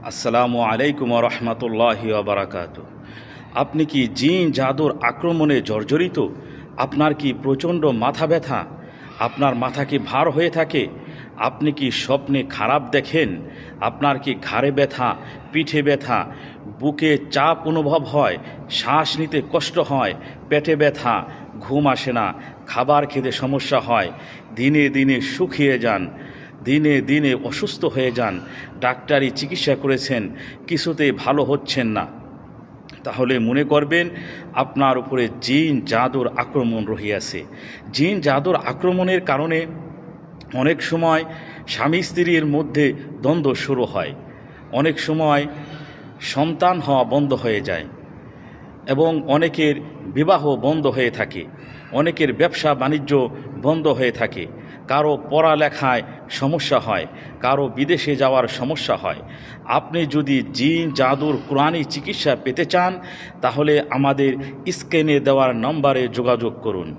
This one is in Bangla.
আসসালামু আলাইকুম রহমতুল্লাহি বারাকাতু। আপনি কি জিন জাদুর আক্রমণে জর্জরিত? আপনার কি প্রচণ্ড মাথা ব্যথা? আপনার মাথা কি ভার হয়ে থাকে? আপনি কি স্বপ্নে খারাপ দেখেন? আপনার কি ঘাড়ে ব্যথা, পিঠে ব্যথা, বুকে চাপ অনুভব হয়, শ্বাস নিতে কষ্ট হয়, পেটে ব্যথা, ঘুম আসে না, খাবার খেতে সমস্যা হয়, দিনে দিনে শুকিয়ে যান, দিনে দিনে অসুস্থ হয়ে যান, ডাক্তারি চিকিৎসা করেছেন, কিছুতেই ভালো হচ্ছেন না, তাহলে মনে করবেন আপনার উপরে জিন জাদুর আক্রমণ রহিয়াছে। জিন জাদুর আক্রমণের কারণে অনেক সময় স্বামী স্ত্রীর মধ্যে দ্বন্দ্ব শুরু হয়, অনেক সময় সন্তান হওয়া বন্ধ হয়ে যায় এবং অনেকের বিবাহ বন্ধ হয়ে থাকে, অনেকের ব্যবসা বাণিজ্য বন্ধ হয়ে থাকে, কারো পড়ালেখায় সমস্যা হয়, কারো বিদেশে যাওয়ার সমস্যা হয়। আপনি যদি জিন জাদুর কোরআনি চিকিৎসা পেতে চান তাহলে আমাদের স্ক্রিনে দেওয়ার নম্বরে যোগাযোগ করুন।